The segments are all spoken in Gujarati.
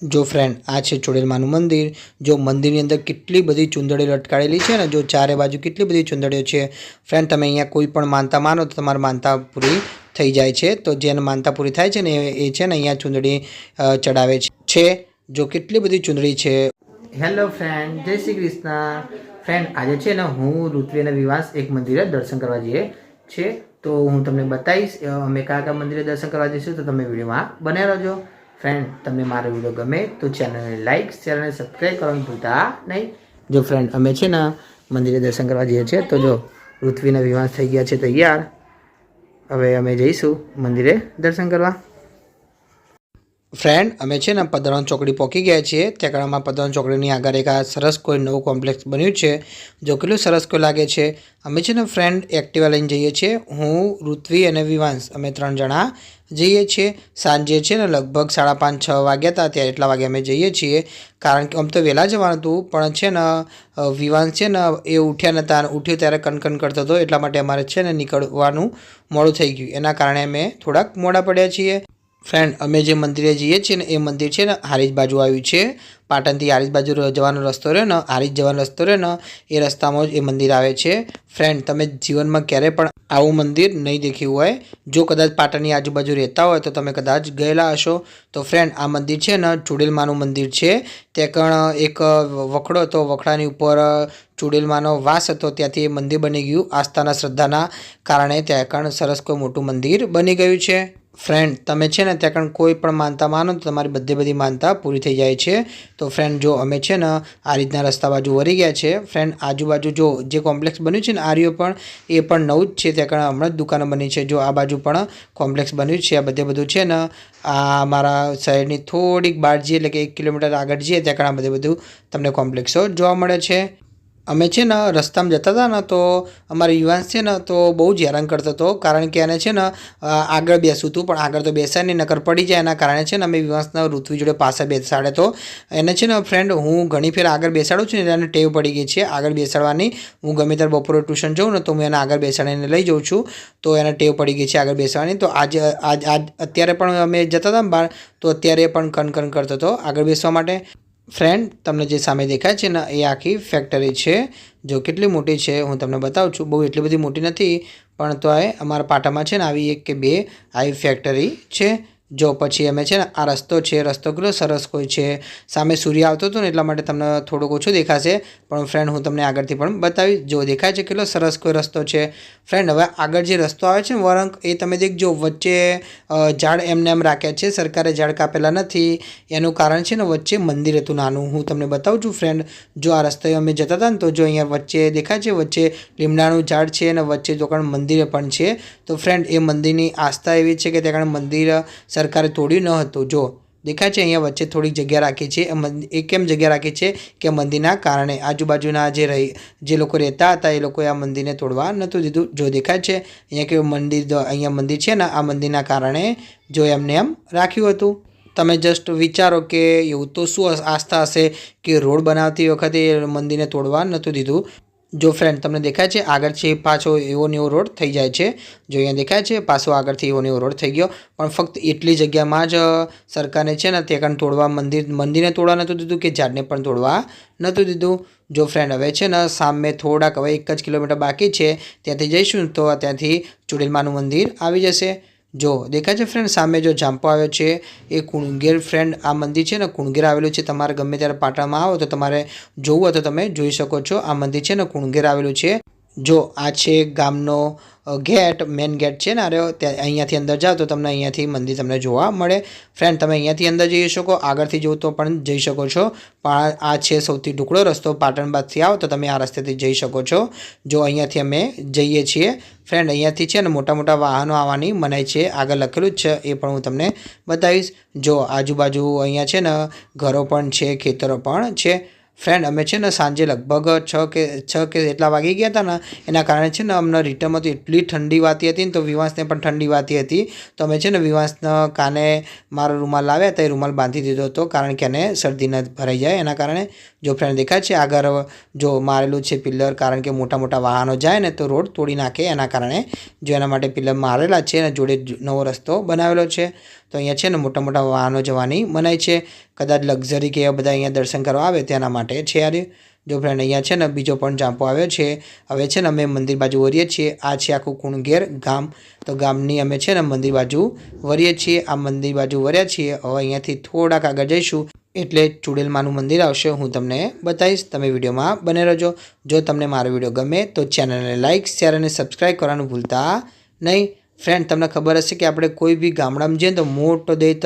જો ફ્રેન્ડ આ છે ચુડેલમાનું મંદિર। જો મંદિરની અંદર કેટલી બધી ચુંદડીઓ લટકાડેલી છે ને, જો ચારે બાજુ કેટલી બધી ચુંદડીઓ છે ફ્રેન્ડ। તમે અહીંયા કોઈ પણ માનતા માનો તો તમારી માનતા પૂરી થઈ જાય છે। તો જેને માનતા પૂરી થાય છે ને એ છે ને અહીંયા ચુંદડી ચડાવે છે। જો કેટલી બધી ચુંદડી છે। હેલો ફ્રેન્ડ, જય શ્રી કૃષ્ણ। ફ્રેન્ડ આજે છે ને હું ઋત્વી અને વિવાસ એક મંદિરે દર્શન કરવા જઈએ છે। તો હું તમને બતાવીશ અમે કયા કયા મંદિરે દર્શન કરવા જઈશું, તો તમે વિડીયોમાં બને રહેજો। ફ્રેન્ડ તમને મારો વિડીયો ગમે તો ચેનલને લાઇક શેર અને સબસ્ક્રાઈબ કરવાનું ભૂલતા નહીં। જો ફ્રેન્ડ અમે છે ને મંદિરે દર્શન કરવા જઈએ છીએ, તો જો ઋત્વીના વિવાસ થઈ ગયા છે તૈયાર। હવે અમે જઈશું મંદિરે દર્શન કરવા। ફ્રેન્ડ અમે છે ને પદરાણ ચોકડી પહોંચી ગયા છીએ। ત્યાં આગળ પદરાણ ચોકડીની આગળ એક આ સરસ કોઈ નવું કોમ્પ્લેક્સ બન્યું છે। જો કેટલું સરસ કોઈ લાગે છે। અમે છે ને ફ્રેન્ડ એક્ટિવા લઈને જઈએ છીએ। હું ઋત્વી અને વિવાંશ અમે 3 જણા જઈએ છીએ। સાંજે છે ને લગભગ 5:30-6 વાગ્યા હતા, ત્યારે એટલા વાગે અમે જઈએ છીએ। કારણ કે આમ તો વહેલા જવાનું હતું, પણ છે ને વિવાંશ છે ને એ ઉઠ્યા નહોતા, ઉઠ્યો ત્યારે કનકન કરતો હતો, એટલા માટે અમારે છે ને નીકળવાનું મોડું થઈ ગયું। એના કારણે અમે થોડાક મોડા પડ્યા છીએ। ફ્રેન્ડ અમે જે મંદિરે જઈએ છીએ ને એ મંદિર છે ને હારીજ બાજુ આવ્યું છે। પાટણથી હારીજ બાજુ જવાનો રસ્તો રહ્યો ને, હારીજ જવાનો રસ્તો રહ્યો ને એ રસ્તામાં જ એ મંદિર આવે છે। ફ્રેન્ડ તમે જીવનમાં ક્યારેય પણ આવું મંદિર નહીં દેખ્યું હોય। જો કદાચ પાટણની આજુબાજુ રહેતા હોય તો તમે કદાચ ગયેલા હશો। તો ફ્રેન્ડ આ મંદિર છે ને ચુડેલમાનું મંદિર છે। ત્યાં કણ એક વખડો હતો, વખડાની ઉપર ચુડેલમાનો વાસ હતો, ત્યાંથી એ મંદિર બની ગયું। આસ્થાના શ્રદ્ધાના કારણે ત્યાં કણ સરસ કોઈ મોટું મંદિર બની ગયું છે। ફ્રેન્ડ તમે છે ને ત્યાં કણ કોઈ પણ માનતા માનો તો તમારી બધી માનતા પૂરી થઈ જાય છે। તો ફ્રેન્ડ જો અમે છે ને આ રીતના રસ્તા બાજુ વળી ગયા છે। ફ્રેન્ડ આજુબાજુ જો જે કોમ્પ્લેક્સ બન્યું છે ને આર્યો પણ એ પણ નવું જ છે। ત્યાં કણ હમણાં જ દુકાનો બની છે। જો આ બાજુ પણ કોમ્પ્લેક્સ બન્યું છે। આ બધું છે ને આ અમારા શહેરની થોડીક બહાર જઈએ, એટલે કે 1 કિલોમીટર આગળ જઈએ ત્યાં કણ આ બધું તમને કોમ્પ્લેક્સો જોવા મળે છે। અમે છે ને રસ્તામાં જતા હતા ને તો અમારો યુવાન છે ને તો બહુ જ હેરાન કરતો હતો, કારણ કે એને છે ને આગળ બેસવું હતું, પણ આગળ તો બેસાય નહીં, નકર પડી જાય। એના કારણે છે ને અમે વિવાસના ઋત્વી જોડે પાસે બેસાડે તો એને છે ને ફ્રેન્ડ હું ઘણી ફેર આગળ બેસાડું છું ને, એને ટેવ પડી ગઈ છે આગળ બેસાડવાની। હું ગમે ત્યારે બપોરે ટ્યુશન જાઉં ને તો હું એને આગળ બેસાડીને લઈ જાઉં છું, તો એને ટેવ પડી ગઈ છે આગળ બેસાડવાની। તો આજ અત્યારે પણ અમે જતા હતા ને બહાર, તો અત્યારે પણ કન કરતો હતો આગળ બેસવા માટે। ફ્રેન્ડ તમને જે સામે દેખાય છે ને એ આખી ફેક્ટરી છે। જો કેટલી મોટી છે હું તમને બતાવું છું। બહુ એટલી બધી મોટી નથી, પણ તો એ અમારા પાટામાં છે ને આવી 1 કે 2 આવી ફેક્ટરી છે। જો પછી અમે છે ને આ રસ્તો છે, રસ્તો કેટલો સરસ કોઈ છે। સામે સૂર્ય આવતો હતો ને એટલા માટે તમને થોડોક ઓછો દેખાશે, પણ ફ્રેન્ડ હું તમને આગળથી પણ બતાવીશ। જો દેખાય છે કેટલો સરસ કોઈ રસ્તો છે। ફ્રેન્ડ હવે આગળ જે રસ્તો આવે છે ને વળાંક, એ તમે દેખજો વચ્ચે ઝાડ એમને એમ રાખ્યા છે, સરકારે ઝાડ કાપેલા નથી। એનું કારણ છે ને વચ્ચે મંદિર હતું નાનું, હું તમને બતાવું છું। ફ્રેન્ડ જો આ રસ્તે અમે જતા હતા ને તો જો અહીંયા વચ્ચે દેખાય છે, વચ્ચે લીમડાનું ઝાડ છે અને વચ્ચે તો પણ મંદિર પણ છે। તો ફ્રેન્ડ એ મંદિરની આસ્થા એવી છે કે ત્યાં મંદિર સરકારે તોડ્યું ન હતું। જો દેખાય છે અહીંયા વચ્ચે થોડીક જગ્યા રાખી છે। એ કેમ જગ્યા રાખી છે કે મંદિરના કારણે આજુબાજુના જે લોકો રહેતા હતા એ લોકોએ આ મંદિરને તોડવા નહોતું દીધું। જો દેખાય છે અહીંયા કે અહીંયા મંદિર છે ને, આ મંદિરના કારણે જો એમને એમ રાખ્યું હતું। તમે જસ્ટ વિચારો કે એવું તો શું આસ્થા હશે કે રોડ બનાવતી વખતે મંદિરને તોડવા નહોતું દીધું। જો ફ્રેન્ડ તમને દેખાય છે આગળથી પાછો એવો ને એવો રોડ થઈ જાય છે। જો અહીંયા દેખાય છે પાછો આગળથી એવો ને એવો રોડ થઈ ગયો, પણ ફક્ત એટલી જગ્યામાં જ સરકારને છે ને ત્યાં તોડવા મંદિરને તોડવા નહોતું દીધું કે ઝાડને પણ તોડવા નહોતું દીધું। જો ફ્રેન્ડ હવે છે ને સામે થોડાક હવે 1 જ કિલોમીટર બાકી છે, ત્યાંથી જઈશું તો ત્યાંથી ચુડેલમાનું મંદિર આવી જશે। જો દેખાય છે ફ્રેન્ડ સામે જો જાંપો આવ્યો છે એ કુણગેર। ફ્રેન્ડ આ મંદિર છે ને કુણગેર આવેલું છે। તમારે ગમે ત્યારે પાટણમાં આવો તો તમારે જોવું હોય તો તમે જોઈ શકો છો। આ મંદિર છે ને કુણગેર આવેલું છે। જો આ છે ગામનો ગેટ, મેન ગેટ છે ને અરે ત્યાં, અહીંયાથી અંદર જાઓ તો તમને અહીંયાથી મંદિર તમને જોવા મળે। ફ્રેન્ડ તમે અહીંયાથી અંદર જઈ શકો, આગળથી જવું તો પણ જઈ શકો છો, પણ આ છે સૌથી ટુકડો રસ્તો। પાટણ બાદથી આવો તો તમે આ રસ્તેથી જઈ શકો છો। જો અહીંયાથી અમે જઈએ છીએ ફ્રેન્ડ, અહીંયાથી છે ને મોટા વાહનો આવવાની મનાઈ છે, આગળ લખેલું જ છે, એ પણ હું તમને બતાવીશ। જો આજુબાજુ અહીંયા છે ને ઘરો પણ છે, ખેતરો પણ છે। ફ્રેન્ડ અમે છે ને સાંજે લગભગ 6 કે એટલા વાગી ગયા હતા ને, એના કારણે છે ને અમને રિટર્નમાં તો એટલી ઠંડી વાતી હતી ને, તો વિવાસને પણ ઠંડી વાતી હતી। તો અમે છે ને વિવાસના કાને મારો રૂમાલ લાવ્યા હતા, એ રૂમાલ બાંધી દીધો હતો, કારણ કે એને શરદી ન ભરાઈ જાય એના કારણે। જો ફ્રેન્ડ દેખાય છે આગળ જો મારેલું છે પિલ્લર, કારણ કે મોટા વાહનો જાય ને તો રોડ તોડી નાખે એના કારણે, જો એના માટે પિલ્લર મારેલા છે અને જોડે નવો રસ્તો બનાવેલો છે। તો અહીંયા છે ને મોટા મોટા વાહનો જવાની મનાઈ છે, કદાચ લક્ઝરી કે એવા બધા અહીંયા દર્શન કરવા આવે તેના માટે છે યાર। જો ફ્રેન્ડ અહીંયા છે ને બીજો પણ જાંપો આવ્યો છે। હવે છે ને અમે મંદિર બાજુ વળીએ છીએ। આ છે આખું કુણગેર ગામ, તો ગામની અમે છે ને મંદિર બાજુ વળીએ છીએ। આ મંદિર બાજુ વળ્યા છીએ। હવે અહીંયાથી થોડાક આગળ જઈશું એટલે ચુડેલમાનું મંદિર આવશે, હું તમને બતાવીશ। તમે વિડીયોમાં બને રહેજો। જો તમને મારો વિડીયો ગમે તો ચેનલને લાઇક, શેર અને સબસ્ક્રાઈબ કરવાનું ભૂલતા નહીં। ફ્રેન્ડ તમને ખબર હશે કે આપણે કોઈ બી ગામડામાં જઈએ તો મોટો દૈત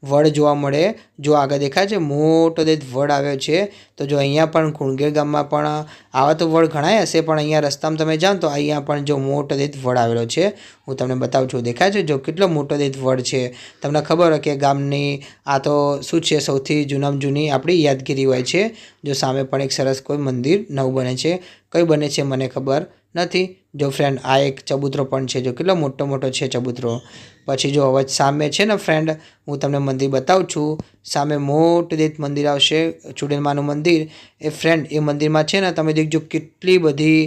વડ જોવા મળે। જો આગળ દેખાય છે મોટો દૈત વડ આવ્યો છે। તો જો અહીંયા પણ કુણગેર ગામમાં પણ આવા તો વડ ઘણાય હશે, પણ અહીંયા રસ્તામાં તમે જાઓ તો અહીંયા પણ જો મોટો દૈત વડ આવેલો છે, હું તમને બતાવું છું। દેખાય છે જો કેટલો મોટો દૈત વડ છે। તમને ખબર હોય કે ગામની આ તો શું છે, સૌથી જૂનામાં જૂની આપણી યાદગીરી હોય છે। જો સામે પણ એક સરસ કોઈ મંદિર નવું બને છે, કઈ બને છે મને ખબર નથી। જો ફ્રેન્ડ આ એક ચબૂતરો પણ છે, જો કેટલો મોટો મોટો છે ચબૂતરો। પછી જો હવે સામે છે ને ફ્રેન્ડ હું તમને મંદિર બતાવું છું। સામે મોટું દૈત મંદિર આવશે, ચુડેલમાનું મંદિર। એ ફ્રેન્ડ એ મંદિરમાં છે ને તમે દેખજો કેટલી બધી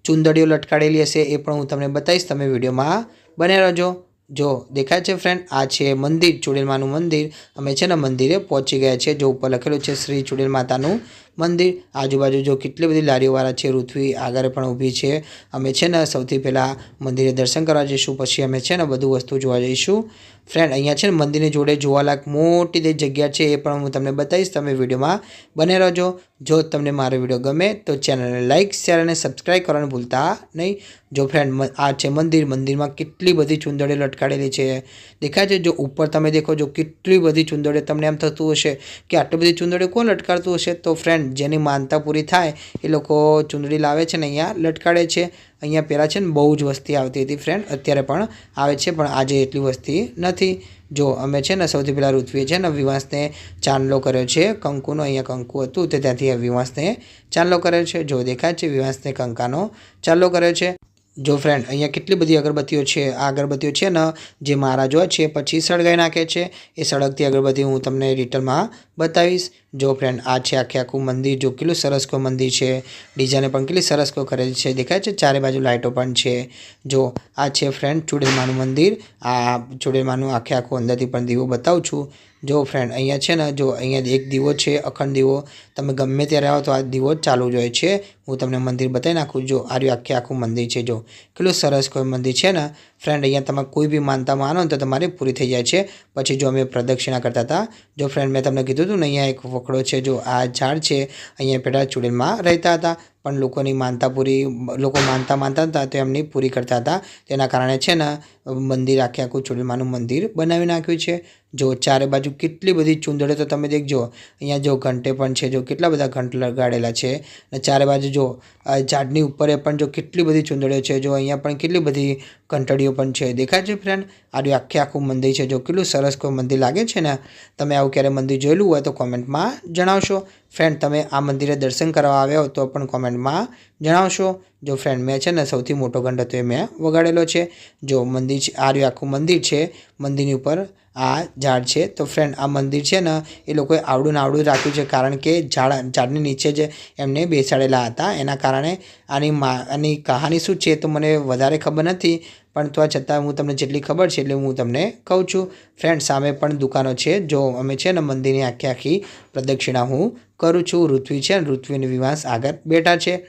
ચુંદડીઓ લટકાડેલી હશે, એ પણ હું તમને બતાવીશ। તમે વિડીયોમાં બને રહેજો। જો દેખાય છે ફ્રેન્ડ આ છે મંદિર, ચુડેલમાનું મંદિર। અમે છે ને મંદિરે પહોંચી ગયા છે। જો ઉપર લખેલું છે શ્રી ચુડેલ માતાનું મંદિર। આજુબાજુ જો કેટલી બધી લારીઓવાળા છે, ઋત્વી આગળ પણ ઊભી છે। અમે છે ને સૌથી પહેલાં મંદિરે દર્શન કરવા જઈશું, પછી અમે છે ને બધું વસ્તુ જોવા જઈશું। ફ્રેન્ડ અહીંયા છે ને મંદિરની જોડે જોવાલાયક મોટી જે જગ્યા છે એ પણ હું તમને બતાવીશ। તમે વિડીયોમાં બને રહેજો। જો તમને મારો વિડીયો ગમે તો ચેનલને લાઇક, શેર અને સબસ્ક્રાઈબ કરવાનું ભૂલતા નહીં। જો ફ્રેન્ડ આ છે મંદિર, મંદિરમાં કેટલી બધી ચુંદડીઓ લટકાડેલી છે, દેખાય છે। જો ઉપર તમે દેખો જો કેટલી બધી ચુંદડીઓ, તમને એમ થતું હશે કે આટલી બધી ચુંદડીઓ કોણ લટકાડતું હશે? તો ફ્રેન્ડ જેની માનતા પૂરી થાય એ લોકો ચુંદડી લાવે છે ને અહીંયા લટકાડે છે। અહીંયા પહેલાં છે ને બહુ જ વસ્તી આવતી હતી ફ્રેન્ડ, અત્યારે પણ આવે છે, પણ આજે એટલી વસ્તી નથી। જો અમે છે ને સૌથી પહેલાં ઋત્વીએ છે ને વિવાસને ચાંદલો કર્યો છે, કંકુનો અહીંયા કંકુ હતું તે ત્યાંથી વિવાસને ચાંદલો કર્યો છે। જો દેખાય છે વિવાસને કંકાનો ચાંદલો કર્યો છે। જો ફ્રેન્ડ અહીંયા કેટલી બધી અગરબત્તીઓ છે। આ અગરબત્તીઓ છે ને જે મહારાજ હોય છે પછી સળગાઈ નાખે છે, એ સળગતી અગરબત્તી હું તમને ડિટેલમાં બતાવીશ। જો ફ્રેન્ડ આ છે આખે આખું મંદિર, જો કેટલું સરસ કોઈ મંદિર છે, ડિઝાઇન પણ કેટલી સરસ કોઈ કરેલી છે, દેખાય છે ચારે બાજુ લાઇટો પણ છે। જો આ છે ફ્રેન્ડ ચુડેલમાનું મંદિર। આ ચુડેલમાનું આખે આખું અંદરથી પણ દીવો બતાવું છું। જો ફ્રેન્ડ અહીંયા છે ને જો અહીંયા એક દીવો છે, અખંડ દીવો, તમે ગમે ત્યારે આવો તો આ દીવો ચાલુ જ હોય છે। હું તમને મંદિર બતાવી નાખું। જો આ રહ્યું આખે આખું મંદિર છે, જો કેટલું સરસ કોઈ મંદિર છે ને ફ્રેન્ડ। અહીંયા તમે કોઈ બી માનતા માનો ને તો તમારી પૂરી થઈ જાય છે। પછી જો અમે પ્રદક્ષિણા કરતા હતા, જો ફ્રેન્ડ મેં તમને કીધું હતું ને અહીંયા એક વકડો છે, જો આ ઝાડ છે, અહીંયા પેલા ચુડેલમાં રહેતા હતા, પણ લોકોની માનતા પૂરી, લોકો માનતા હતા તો એમની પૂરી કરતા હતા, તેના કારણે છે ને મંદિર આખે આખું ચુડેલમાનું મંદિર બનાવી નાખ્યું છે। જો ચારે બાજુ કેટલી બધી ચુંદડીઓ તો તમે દેખજો। અહીંયા જો ઘંટે પણ છે, જો કેટલા બધા ઘંટ લગાડેલા છે, અને ચારે બાજુ જો ઝાડની ઉપર પણ જો કેટલી બધી ચુંદડીઓ છે। જો અહીંયા પણ કેટલી બધી ઘંટડીઓ પણ છે, દેખાય છે ફ્રેન્ડ। આ આખે આખું મંદિર છે, જો કેટલું સરસ કોઈ મંદિર લાગે છે ને। તમે આવું ક્યારે મંદિર જોયેલું હોય તો કોમેન્ટમાં જણાવશો। ફ્રેન્ડ તમે આ મંદિરે દર્શન કરવા આવ્યા હો તો પણ કોમેન્ટમાં જણાવશો। જો ફ્રેન્ડ મેં છે ને સૌથી મોટો ઘંટ હતો એ મેં વગાડેલો છે। જો મંદિર છે, આ રહ્યું આખું મંદિર છે, મંદિરની ઉપર આ ઝાડ છે। તો ફ્રેન્ડ આ મંદિર છે ને એ લોકોએ આવડું રાખ્યું છે, કારણ કે ઝાડની નીચે જ એમને બેસાડેલા હતા, એના કારણે આની કહાની શું છે તો મને વધારે ખબર નથી, પણ તો છતાં હું તમને જેટલી ખબર છે એટલે હું તમને કહું છું। ફ્રેન્ડ સામે પણ દુકાનો છે। જો અમે છે ને મંદિરની આખી પ્રદક્ષિણા હું કરું છું। ઋત્વી છે ને ઋત્વી અને વિવાસ આગળ બેઠા છે।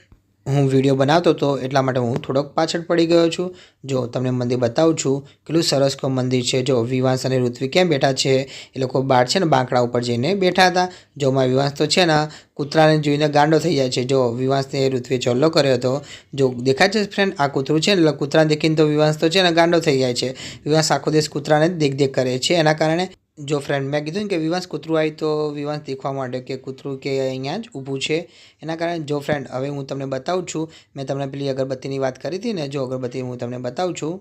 હું વિડીયો બનાવતો હતો એટલા માટે હું થોડોક પાછળ પડી ગયો છું। જો તમને મંદિર બતાવું છું, કેટલું સરસ કોઈ મંદિર છે। જો વિવાસ અને ઋત્વી કેમ બેઠા છે, એ લોકો બહાર છે ને બાંકડા ઉપર જઈને બેઠા હતા। જો મારા વિવાસ તો છે ને કૂતરાને જોઈને ગાંડો થઈ જાય છે। જો વિવાસને ઋત્વીએ ચોલ્લો કર્યો હતો, જો દેખાય છે ફ્રેન્ડ આ કૂતરું છે ને, કૂતરાને દેખીને તો વિવાસ તો છે ને ગાંડો થઈ જાય છે। વિવાસ આખો દિવસ કૂતરાને દેખ કરે છે, એના કારણે જો ફ્રેન્ડ મેં કીધું ને કે વિવાસ કૂતરું આવી તો વિવાસ દેખવા માંડ્યો કે કૂતરું કે અહીંયા જ ઊભું છે, એના કારણે જો ફ્રેન્ડ હવે હું તમને બતાવું છું। મેં તમને પેલી અગરબત્તીની વાત કરી હતી ને, જો અગરબત્તી હું તમને બતાવું છું।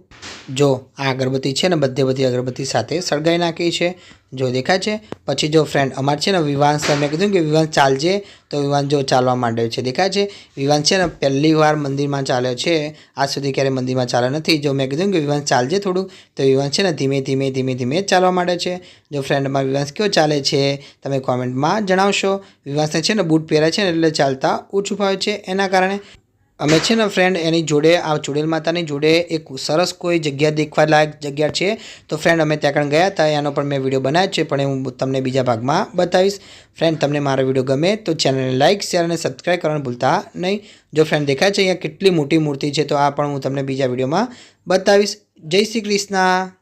જો આ અગરબત્તી છે ને બધી અગરબત્તી સાથે સળગાઈ નાખી છે, જો દેખાય છે। પછી જો ફ્રેન્ડ અમારે છે ને વિવાસ, મેં કીધું કે વિવાસ ચાલજે તો વિવાસ જો ચાલવા માંડ્યો છે, દેખાય છે। વિવાસ છે ને પહેલી વાર મંદિરમાં ચાલ્યો છે, આજ સુધી ક્યારે મંદિરમાં ચાલ્યો નથી। જો મેં કીધું કે વિવાસ ચાલજે થોડુંક, તો વિવાસ છે ને ધીમે ચાલવા માંડે છે। જો ફ્રેન્ડ અમારા વિવાસ કેવો ચાલે છે તમે કોમેન્ટમાં જણાવશો। વિવાસને છે ને બૂટ પહેર્યા છે ને એટલે ચાલતા ઓછું ફાવે છે, એના કારણે અમે છે ને ફ્રેન્ડ એની જોડે આ ચુડેલ માતાની જોડે એક સરસ કોઈ જગ્યા દેખવા લાયક જગ્યા છે, તો ફ્રેન્ડ અમે ત્યાં આગળ ગયા હતા. એનો પણ મેં વિડીયો બનાવ્યો છે, પણ હું તમને બીજા ભાગમાં બતાવીશ. ફ્રેન્ડ તમને મારો વિડીયો ગમે તો ચેનલને લાઇક શેર અને સબસ્ક્રાઈબ કરવાનું ભૂલતા નહીં. જો ફ્રેન્ડ દેખાય છે અહીંયા કેટલી મોટી મૂર્તિ છે, તો આ પણ હું તમને બીજા વિડીયોમાં બતાવીશ. જય શ્રી કૃષ્ણ.